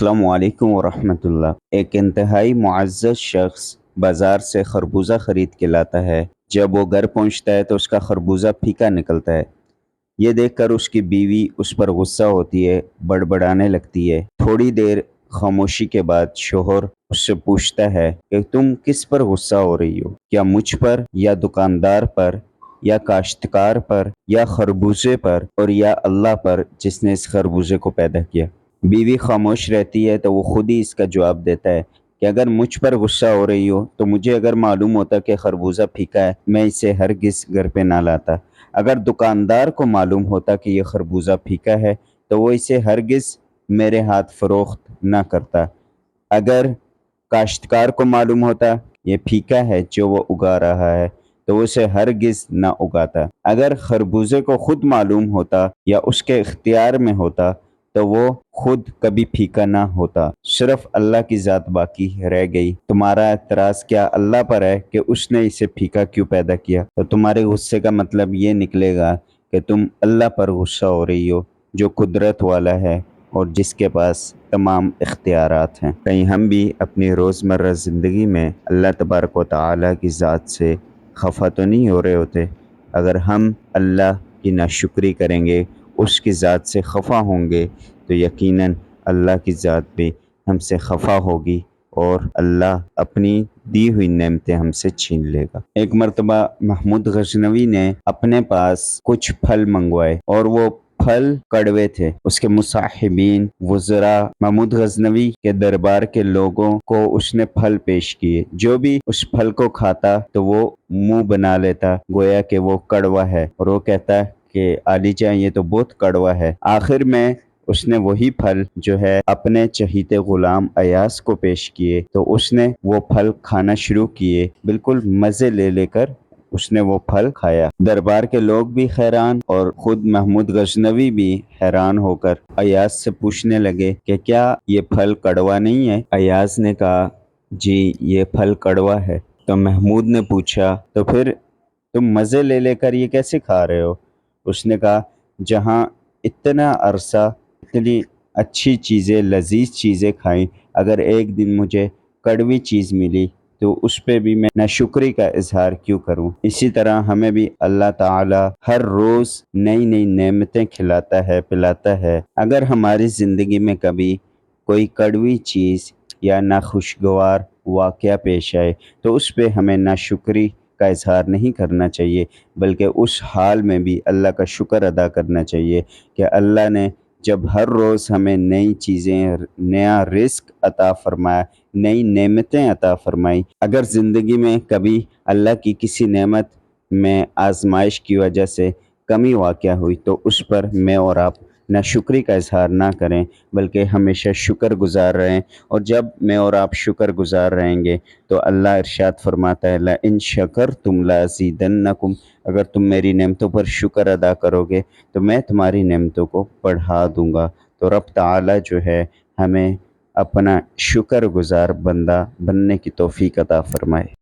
अस्सलाम वालेकुम वरहमतुल्लाह। एक इंतहाई मुअज़्ज़ज़ शख्स बाज़ार से खरबूजा ख़रीद के लाता है। जब वो घर पहुंचता है तो उसका खरबूजा फीका निकलता है। ये देखकर उसकी बीवी उस पर गुस्सा होती है, बड़बड़ाने लगती है। थोड़ी देर खामोशी के बाद शोहर उससे पूछता है कि तुम किस पर गुस्सा हो रही हो? क्या मुझ पर, या दुकानदार पर, या काश्तकार पर, या खरबूजे पर, और या अल्लाह पर जिसने इस खरबूजे को पैदा किया? बीवी खामोश रहती है तो वो खुद ही इसका जवाब देता है कि अगर मुझ पर गुस्सा हो रही हो तो मुझे अगर मालूम होता कि खरबूजा फीका है, मैं इसे हरगिज़ घर पे ना लाता। अगर दुकानदार को मालूम होता कि ये खरबूजा फीका है तो वो इसे हरगिज़ मेरे हाथ फ़रोख्त ना करता। अगर काश्तकार को मालूम होता ये फीका है जो वो उगा रहा है तो वो उसे हरगिज़ ना उगाता। अगर खरबूजे को खुद मालूम होता या उसके इख्तियार में होता तो वो खुद कभी फीका ना होता। सिर्फ अल्लाह की ज़ात बाकी रह गई। तुम्हारा एतराज़ क्या अल्लाह पर है कि उसने इसे फीका क्यों पैदा किया? तो तुम्हारे गुस्से का मतलब ये निकलेगा कि तुम अल्लाह पर गुस्सा हो रही हो जो कुदरत वाला है और जिसके पास तमाम इख्तियारात हैं। कहीं हम भी अपनी रोज़मर्रा ज़िंदगी में अल्लाह तबारक व तआला की ज़ात से खफा तो नहीं हो रहे होते? अगर हम अल्लाह की नाशुक्री करेंगे, उसकी ज़ात से खफा होंगे तो यकीनन अल्लाह की ज़ात भी हमसे खफा होगी और अल्लाह अपनी दी हुई नेमतें हमसे छीन लेगा। एक मर्तबा महमूद गजनवी ने अपने पास कुछ फल मंगवाए और वो फल कड़वे थे। उसके मुसाहिबीन, वज़रा, महमूद गजनवी के दरबार के लोगों को उसने फल पेश किए। जो भी उस फल को खाता तो वो मुंह बना लेता गोया कि वो कड़वा है, और वो कहता कि आली जान ये तो बहुत कड़वा है। आखिर में उसने वही फल जो है अपने चहीते गुलाम अयास को पेश किए तो उसने वो फल खाना शुरू किए। बिल्कुल मज़े ले लेकर उसने वो फल खाया। दरबार के लोग भी हैरान और ख़ुद महमूद गजनवी भी हैरान होकर अयास से पूछने लगे कि क्या ये फल कड़वा नहीं है? अयास ने कहा जी ये फल कड़वा है। तो महमूद ने पूछा तो फिर तुम मज़े ले लेकर ये कैसे खा रहे हो? उसने कहा जहाँ इतना अरसा इतनी अच्छी चीज़ें, लजीज चीज़ें खाई, अगर एक दिन मुझे कड़वी चीज़ मिली तो उस पे भी मैं नाशुक्री का इजहार क्यों करूं? इसी तरह हमें भी अल्लाह ताला हर रोज़ नई नई नेमतें खिलाता है, पिलाता है। अगर हमारी ज़िंदगी में कभी कोई कड़वी चीज़ या नाखुशगवार वाक़या पेश आए तो उस पे हमें नाशुक्री का इजहार नहीं करना चाहिए, बल्कि उस हाल में भी अल्लाह का शुक्र अदा करना चाहिए कि अल्लाह ने जब हर रोज़ हमें नई चीज़ें, नया रिस्क अता फ़रमाया, नई नेमतें अता फ़रमाई। अगर ज़िंदगी में कभी अल्लाह की किसी नेमत में आजमाइश की वजह से कमी वाक़या हुई तो उस पर मैं और आप नाशुक्री का इजहार ना करें, बल्कि हमेशा शुक्रगुज़ार रहें। और जब मैं और आप शुक्रगुज़ार रहेंगे तो अल्लाह इरशाद फरमाता है ला इन शकरतुम लाज़ीदन्नकुम, अगर तुम मेरी नेमतों पर शुक्र अदा करोगे तो मैं तुम्हारी नेमतों को बढ़ा दूंगा। तो रब ताला जो है हमें अपना शुक्रगुज़ार बंदा बनने की तौफीक अता फरमाए।